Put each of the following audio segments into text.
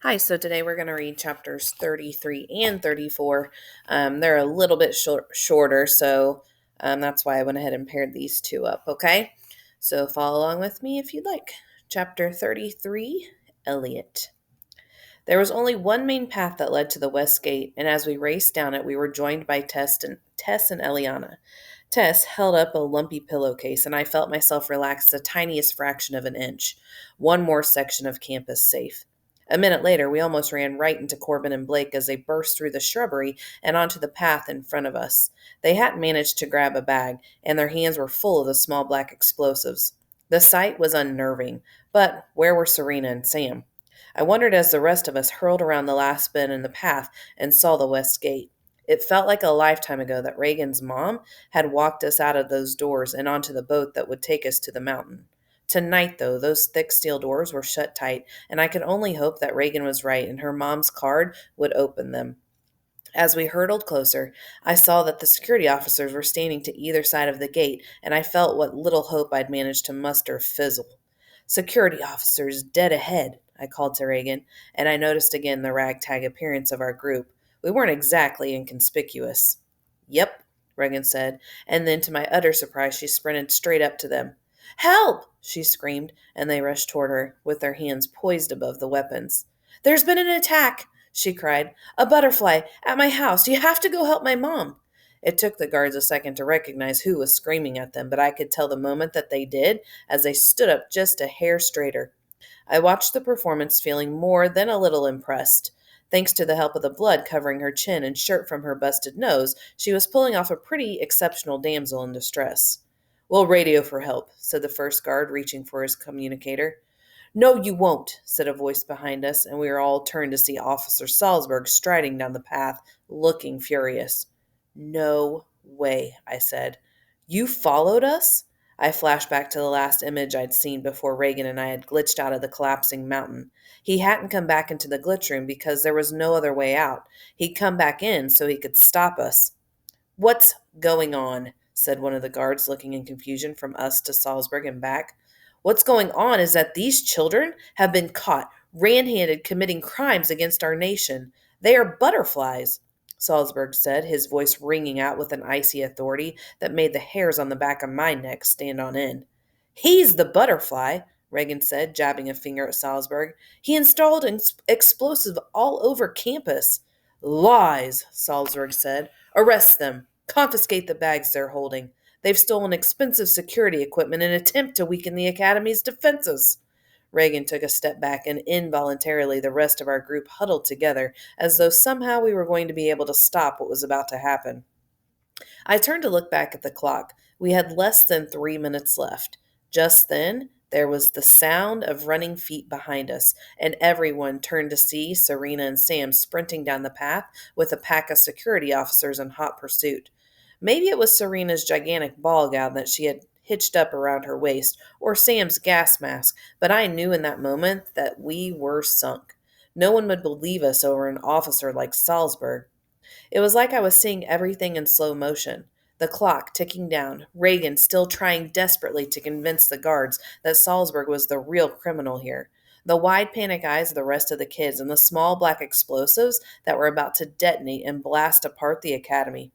Hi, so today we're going to read chapters 33 and 34. They're a little bit shorter, so that's why I went ahead and paired these two up, okay? So follow along with me if you'd like. Chapter 33, Elliot. There was only one main path that led to the west gate, and as we raced down it, we were joined by Tess and Eliana. Tess held up a lumpy pillowcase, and I felt myself relax the tiniest fraction of an inch. One more section of campus safe. A minute later, we almost ran right into Corbin and Blake as they burst through the shrubbery and onto the path in front of us. They hadn't managed to grab a bag, and their hands were full of the small black explosives. The sight was unnerving, but where were Serena and Sam? I wondered as the rest of us hurled around the last bend in the path and saw the west gate. It felt like a lifetime ago that Reagan's mom had walked us out of those doors and onto the boat that would take us to the mountain. Tonight, though, those thick steel doors were shut tight, and I could only hope that Reagan was right and her mom's card would open them. As we hurtled closer, I saw that the security officers were standing to either side of the gate, and I felt what little hope I'd managed to muster fizzle. Security officers dead ahead, I called to Reagan, and I noticed again the ragtag appearance of our group. We weren't exactly inconspicuous. Yep, Reagan said, and then to my utter surprise, she sprinted straight up to them. Help! She screamed, and they rushed toward her, with their hands poised above the weapons. There's been an attack, she cried. A butterfly at my house. You have to go help my mom. It took the guards a second to recognize who was screaming at them, but I could tell the moment that they did as they stood up just a hair straighter. I watched the performance feeling more than a little impressed. Thanks to the help of the blood covering her chin and shirt from her busted nose, she was pulling off a pretty exceptional damsel in distress. We'll radio for help, said the first guard, reaching for his communicator. No, you won't, said a voice behind us, and we were all turned to see Officer Salzburg striding down the path, looking furious. No way, I said. You followed us? I flashed back to the last image I'd seen before Reagan and I had glitched out of the collapsing mountain. He hadn't come back into the glitch room because there was no other way out. He'd come back in so he could stop us. What's going on? Said one of the guards, looking in confusion from us to Salzburg and back. What's going on is that these children have been caught red handed committing crimes against our nation. They are butterflies, Salzburg said, his voice ringing out with an icy authority that made the hairs on the back of my neck stand on end. He's the butterfly, Reagan said, jabbing a finger at Salzburg. He installed explosive all over campus. Lies, Salzburg said. Arrest them. Confiscate the bags they're holding. They've stolen expensive security equipment in an attempt to weaken the Academy's defenses. Reagan took a step back, and involuntarily the rest of our group huddled together as though somehow we were going to be able to stop what was about to happen. I turned to look back at the clock. We had less than 3 minutes left. Just then, there was the sound of running feet behind us, and everyone turned to see Serena and Sam sprinting down the path with a pack of security officers in hot pursuit. Maybe it was Serena's gigantic ball gown that she had hitched up around her waist, or Sam's gas mask, but I knew in that moment that we were sunk. No one would believe us over an officer like Salzburg. It was like I was seeing everything in slow motion. The clock ticking down, Reagan still trying desperately to convince the guards that Salzburg was the real criminal here. The wide panic eyes of the rest of the kids and the small black explosives that were about to detonate and blast apart the academy.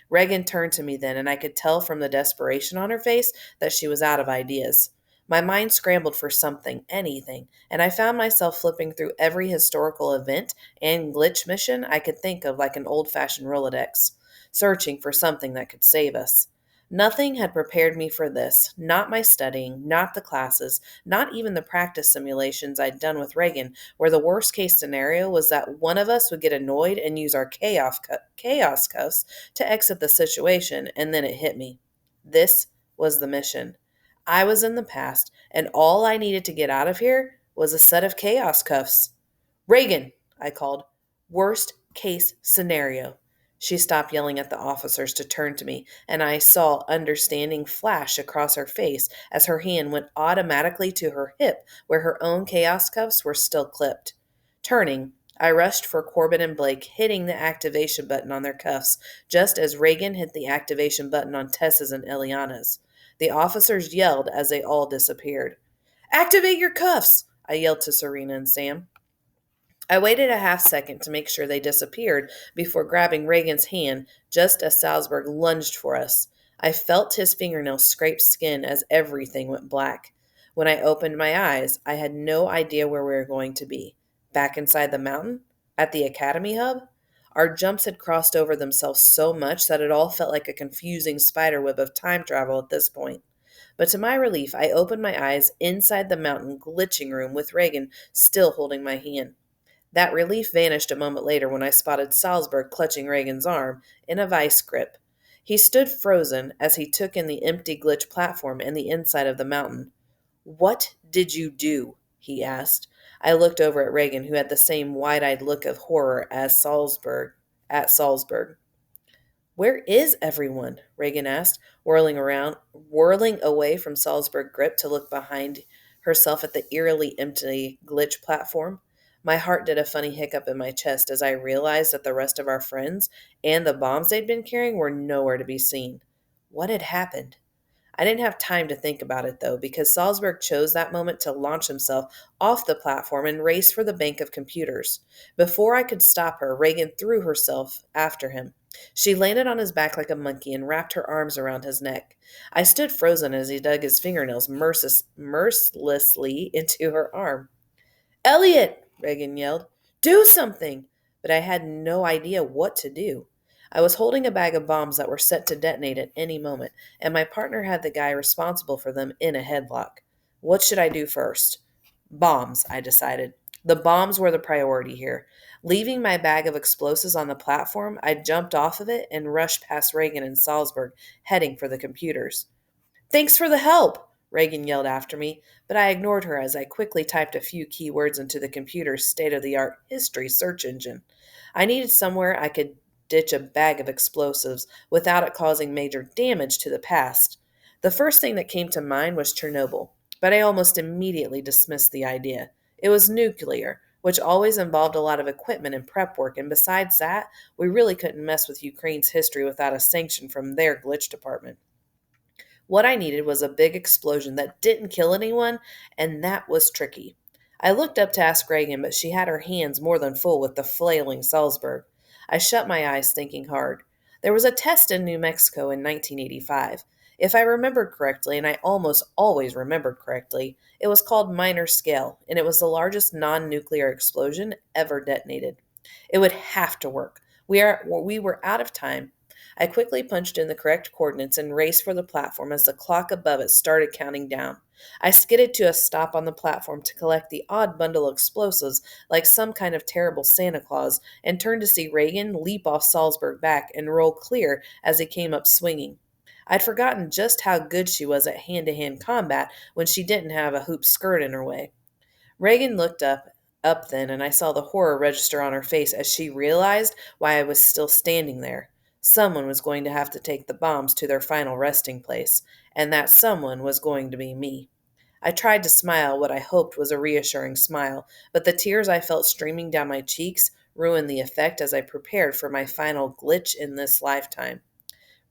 Reagan turned to me then, and I could tell from the desperation on her face that she was out of ideas. My mind scrambled for something, anything, and I found myself flipping through every historical event and glitch mission I could think of like an old fashioned Rolodex, searching for something that could save us. Nothing had prepared me for this, not my studying, not the classes, not even the practice simulations I'd done with Reagan, where the worst case scenario was that one of us would get annoyed and use our chaos cuffs to exit the situation, and then it hit me. This was the mission. I was in the past, and all I needed to get out of here was a set of chaos cuffs. Reagan, I called. Worst case scenario. She stopped yelling at the officers to turn to me, and I saw understanding flash across her face as her hand went automatically to her hip where her own chaos cuffs were still clipped. Turning, I rushed for Corbin and Blake, hitting the activation button on their cuffs, just as Reagan hit the activation button on Tessa's and Eliana's. The officers yelled as they all disappeared. Activate your cuffs! I yelled to Serena and Sam. I waited a half second to make sure they disappeared before grabbing Reagan's hand just as Salzburg lunged for us. I felt his fingernails scrape skin as everything went black. When I opened my eyes, I had no idea where we were going to be. Back inside the mountain? At the Academy Hub? Our jumps had crossed over themselves so much that it all felt like a confusing spiderweb of time travel at this point. But to my relief, I opened my eyes inside the mountain glitching room with Reagan still holding my hand. That relief vanished a moment later when I spotted Salzburg clutching Reagan's arm in a vice grip. He stood frozen as he took in the empty glitch platform and the inside of the mountain. "What did you do?" he asked. I looked over at Reagan, who had the same wide-eyed look of horror as Salzburg. "Where is everyone?" Reagan asked, whirling away from Salzburg grip to look behind herself at the eerily empty glitch platform. My heart did a funny hiccup in my chest as I realized that the rest of our friends and the bombs they'd been carrying were nowhere to be seen. What had happened? I didn't have time to think about it, though, because Salzburg chose that moment to launch himself off the platform and race for the bank of computers. Before I could stop her, Reagan threw herself after him. She landed on his back like a monkey and wrapped her arms around his neck. I stood frozen as he dug his fingernails mercilessly into her arm. "Elliot!" Reagan yelled. "Do something!" But I had no idea what to do. I was holding a bag of bombs that were set to detonate at any moment, and my partner had the guy responsible for them in a headlock. What should I do first? Bombs, I decided. The bombs were the priority here. Leaving my bag of explosives on the platform, I jumped off of it and rushed past Reagan and Salzburg, heading for the computers. "Thanks for the help!" Reagan yelled after me, but I ignored her as I quickly typed a few keywords into the computer's state-of-the-art history search engine. I needed somewhere I could ditch a bag of explosives without it causing major damage to the past. The first thing that came to mind was Chernobyl, but I almost immediately dismissed the idea. It was nuclear, which always involved a lot of equipment and prep work, and besides that, we really couldn't mess with Ukraine's history without a sanction from their glitch department. What I needed was a big explosion that didn't kill anyone, and that was tricky. I looked up to ask Reagan, but she had her hands more than full with the flailing Salzburg. I shut my eyes, thinking hard. There was a test in New Mexico in 1985. If I remembered correctly, and I almost always remembered correctly, it was called Minor Scale, and it was the largest non-nuclear explosion ever detonated. It would have to work. We were out of time. I quickly punched in the correct coordinates and raced for the platform as the clock above it started counting down. I skidded to a stop on the platform to collect the odd bundle of explosives like some kind of terrible Santa Claus and turned to see Reagan leap off Salzburg back and roll clear as he came up swinging. I'd forgotten just how good she was at hand-to-hand combat when she didn't have a hoop skirt in her way. Reagan looked up then, and I saw the horror register on her face as she realized why I was still standing there. Someone was going to have to take the bombs to their final resting place, and that someone was going to be me. I tried to smile what I hoped was a reassuring smile, but the tears I felt streaming down my cheeks ruined the effect as I prepared for my final glitch in this lifetime.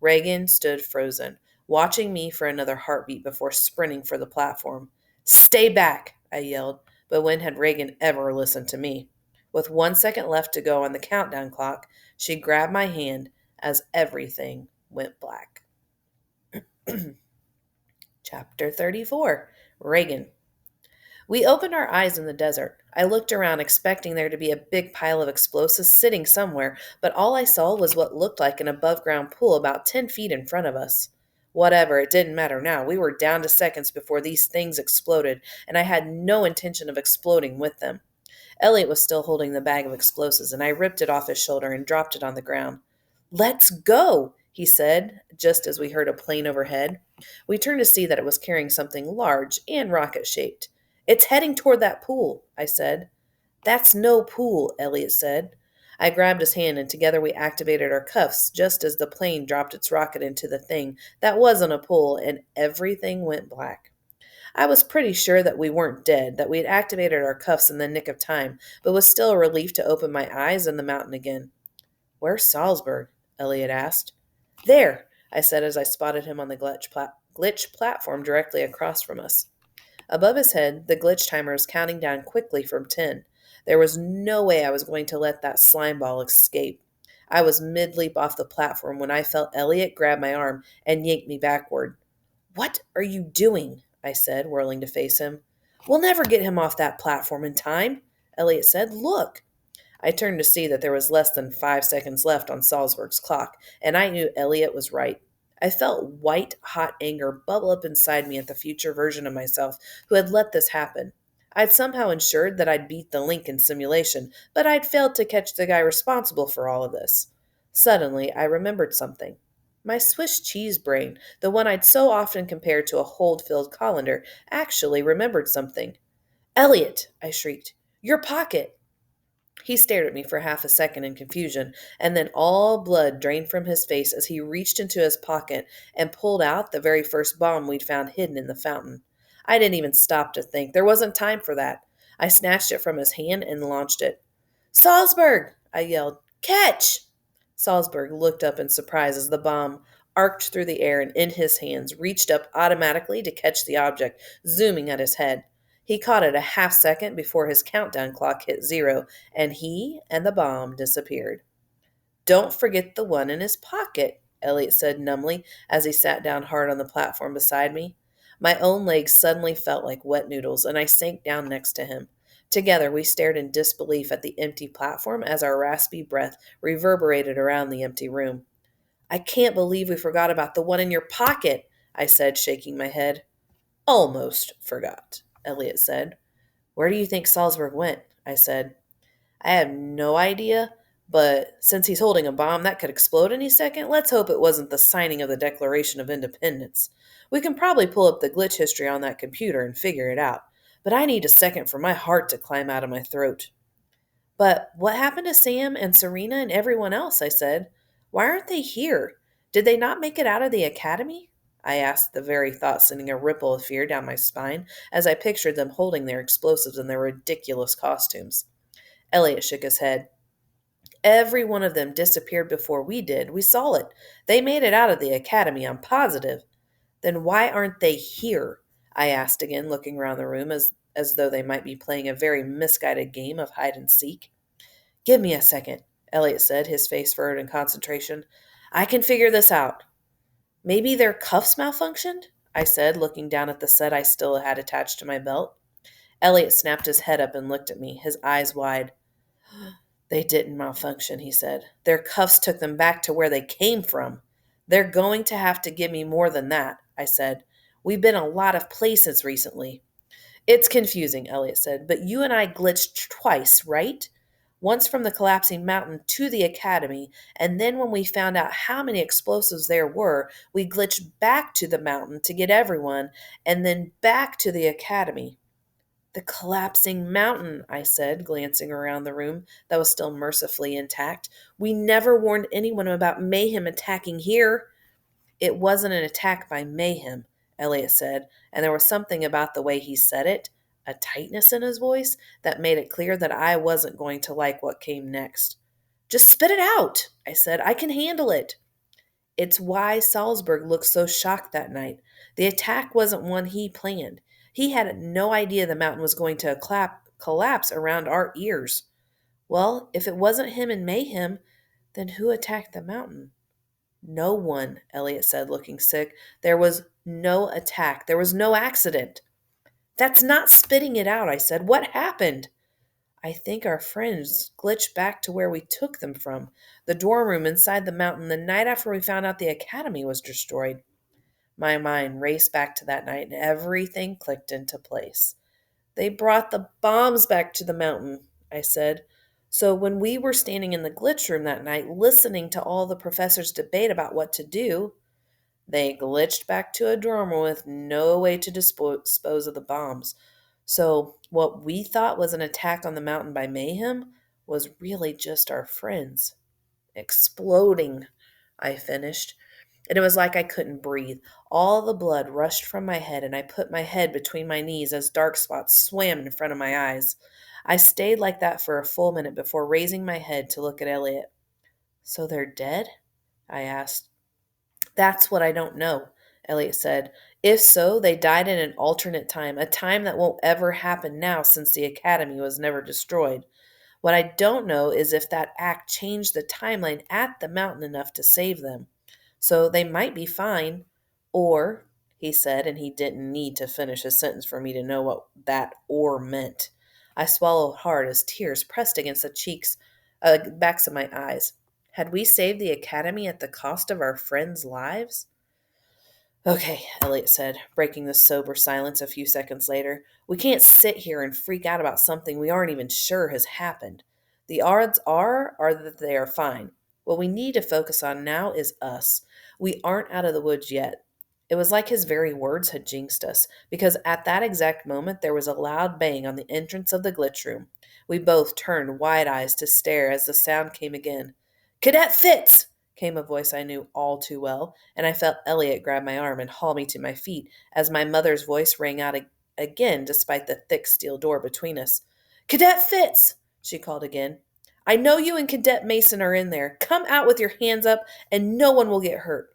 Reagan stood frozen, watching me for another heartbeat before sprinting for the platform. "Stay back!" I yelled, but when had Reagan ever listened to me? With 1 second left to go on the countdown clock, she grabbed my hand as everything went black. Chapter 34. Reagan. We opened our eyes in the desert. I looked around expecting there to be a big pile of explosives sitting somewhere, but all I saw was what looked like an above-ground pool about 10 feet in front of us. Whatever, it didn't matter now. We were down to seconds before these things exploded, and I had no intention of exploding with them. Elliot was still holding the bag of explosives, and I ripped it off his shoulder and dropped it on the ground. "Let's go," he said, just as we heard a plane overhead. We turned to see that it was carrying something large and rocket-shaped. "It's heading toward that pool," I said. "That's no pool," Elliot said. I grabbed his hand, and together we activated our cuffs just as the plane dropped its rocket into the thing that wasn't a pool, and everything went black. I was pretty sure that we weren't dead, that we had activated our cuffs in the nick of time, but was still a relief to open my eyes in the mountain again. "Where's Salzburg?" Elliot asked. "There," I said as I spotted him on the glitch platform directly across from us. Above his head, the glitch timer was counting down quickly from 10. There was no way I was going to let that slime ball escape. I was mid-leap off the platform when I felt Elliot grab my arm and yank me backward. "What are you doing?" I said, whirling to face him. "We'll never get him off that platform in time," Elliot said. "Look." I turned to see that there was less than 5 seconds left on Salzburg's clock, and I knew Elliot was right. I felt white, hot anger bubble up inside me at the future version of myself who had let this happen. I'd somehow ensured that I'd beat the Lincoln simulation, but I'd failed to catch the guy responsible for all of this. Suddenly, I remembered something. My Swiss cheese brain, the one I'd so often compared to a hold-filled colander, actually remembered something. "Elliot!" I shrieked. "Your pocket!" He stared at me for half a second in confusion, and then all blood drained from his face as he reached into his pocket and pulled out the very first bomb we'd found hidden in the fountain. I didn't even stop to think. There wasn't time for that. I snatched it from his hand and launched it. "Salzburg!" I yelled. "Catch!" Salzburg looked up in surprise as the bomb arced through the air and in his hands reached up automatically to catch the object, zooming at his head. He caught it a half second before his countdown clock hit 0, and he and the bomb disappeared. "Don't forget the one in his pocket," Elliot said numbly as he sat down hard on the platform beside me. My own legs suddenly felt like wet noodles, and I sank down next to him. Together, we stared in disbelief at the empty platform as our raspy breath reverberated around the empty room. "I can't believe we forgot about the one in your pocket," I said, shaking my head. "Almost forgot," Elliot said. "Where do you think Salzburg went?" I said. "I have no idea, but since he's holding a bomb that could explode any second, let's hope it wasn't the signing of the Declaration of Independence. We can probably pull up the glitch history on that computer and figure it out, but I need a second for my heart to climb out of my throat." "But what happened to Sam and Serena and everyone else?" I said. "Why aren't they here? Did they not make it out of the academy?" I asked, the very thought sending a ripple of fear down my spine as I pictured them holding their explosives in their ridiculous costumes. Elliot shook his head. "Every one of them disappeared before we did. We saw it. They made it out of the academy, I'm positive." "Then why aren't they here?" I asked again, looking around the room as though they might be playing a very misguided game of hide and seek. "Give me a second," Elliot said, his face furrowed in concentration. "I can figure this out." "Maybe their cuffs malfunctioned?" I said, looking down at the set I still had attached to my belt. Elliot snapped his head up and looked at me, his eyes wide. "They didn't malfunction," he said. "Their cuffs took them back to where they came from." "They're going to have to give me more than that," I said. "We've been a lot of places recently." "It's confusing," Elliot said, "but you and I glitched twice, right? Once from the collapsing mountain to the academy, and then when we found out how many explosives there were, we glitched back to the mountain to get everyone, and then back to the academy." "The collapsing mountain," I said, glancing around the room that was still mercifully intact. "We never warned anyone about mayhem attacking here." "It wasn't an attack by mayhem," Elliot said, and there was something about the way he said it, a tightness in his voice, that made it clear that I wasn't going to like what came next. "Just spit it out," I said. "I can handle it." "It's why Salzburg looked so shocked that night. The attack wasn't one he planned. He had no idea the mountain was going to collapse around our ears." "Well, if it wasn't him and mayhem, then who attacked the mountain?" "No one," Elliot said, looking sick. "There was no attack. There was no accident." "That's not spitting it out," I said. "What happened?" "I think our friends glitched back to where we took them from, the dorm room inside the mountain the night after we found out the academy was destroyed." My mind raced back to that night and everything clicked into place. "They brought the bombs back to the mountain," I said. "So when we were standing in the glitch room that night listening to all the professors debate about what to do, they glitched back to a dorm room with no way to dispose of the bombs. So what we thought was an attack on the mountain by mayhem was really just our friends exploding," I finished. And it was like I couldn't breathe. All the blood rushed from my head, and I put my head between my knees as dark spots swam in front of my eyes. I stayed like that for a full minute before raising my head to look at Elliot. "So they're dead?" I asked. "That's what I don't know," Elliot said. "If so, they died in an alternate time, a time that won't ever happen now since the academy was never destroyed. What I don't know is if that act changed the timeline at the mountain enough to save them. So they might be fine. Or, he said, and he didn't need to finish his sentence for me to know what that or meant. I swallowed hard as tears pressed against the backs of my eyes. Had we saved the academy at the cost of our friends' lives? Okay, Elliot said, breaking the sober silence a few seconds later. We can't sit here and freak out about something we aren't even sure has happened. The odds are that they are fine. What we need to focus on now is us. We aren't out of the woods yet. It was like his very words had jinxed us, because at that exact moment there was a loud bang on the entrance of the glitch room. We both turned wide eyes to stare as the sound came again. Cadet Fitz! Came a voice I knew all too well, and I felt Elliot grab my arm and haul me to my feet as my mother's voice rang out again despite the thick steel door between us. Cadet Fitz! She called again. I know you and Cadet Mason are in there. Come out with your hands up and no one will get hurt.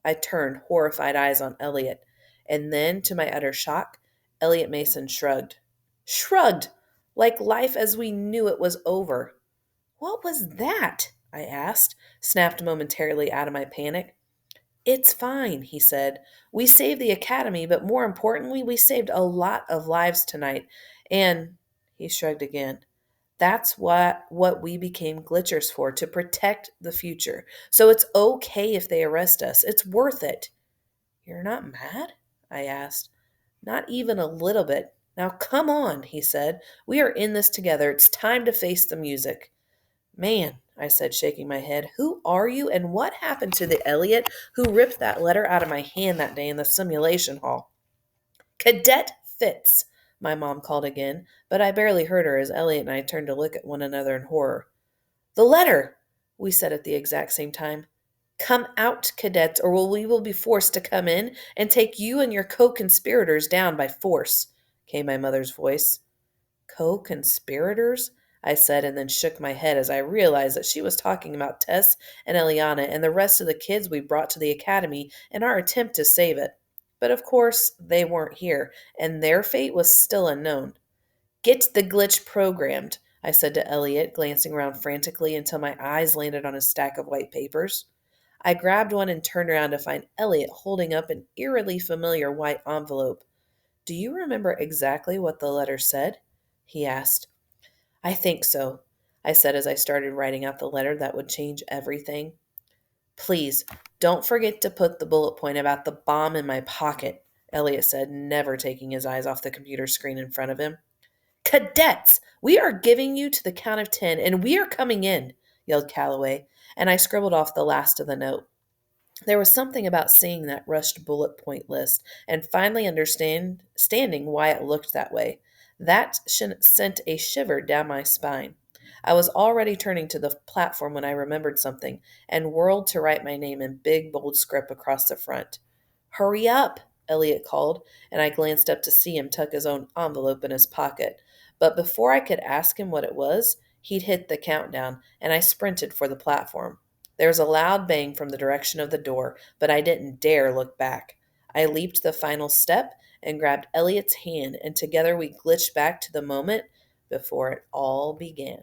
I turned horrified eyes on Elliot, and then, to my utter shock, Elliot Mason shrugged. Shrugged! Like life as we knew it was over. What was that? I asked, snapped momentarily out of my panic. It's fine, he said. We saved the academy, but more importantly, we saved a lot of lives tonight. And he shrugged again. That's what we became glitchers for, to protect the future. So it's okay if they arrest us. It's worth it. You're not mad? I asked. Not even a little bit. Now come on, he said. We are in this together. It's time to face the music. Man, I said, shaking my head, who are you and what happened to the Elliot who ripped that letter out of my hand that day in the simulation hall? Cadet Fitz, my mom called again, but I barely heard her as Elliot and I turned to look at one another in horror. The letter, we said at the exact same time. Come out, cadets, or we will be forced to come in and take you and your co-conspirators down by force, came my mother's voice. Co-conspirators? I said, and then shook my head as I realized that she was talking about Tess and Eliana and the rest of the kids we brought to the academy in our attempt to save it. But of course, they weren't here, and their fate was still unknown. Get the glitch programmed, I said to Elliot, glancing around frantically until my eyes landed on a stack of white papers. I grabbed one and turned around to find Elliot holding up an eerily familiar white envelope. Do you remember exactly what the letter said? He asked. I think so, I said as I started writing out the letter that would change everything. Please, don't forget to put the bullet point about the bomb in my pocket, Elliot said, never taking his eyes off the computer screen in front of him. Cadets, we are giving you to the count of 10, and we are coming in, yelled Calloway, and I scribbled off the last of the note. There was something about seeing that rushed bullet point list and finally understanding why it looked that way. That sent a shiver down my spine. I was already turning to the platform when I remembered something and whirled to write my name in big, bold script across the front. Hurry up, Elliot called, and I glanced up to see him tuck his own envelope in his pocket. But before I could ask him what it was, he'd hit the countdown, and I sprinted for the platform. There was a loud bang from the direction of the door, but I didn't dare look back. I leaped the final step and grabbed Elliot's hand, and together we glitched back to the moment before it all began.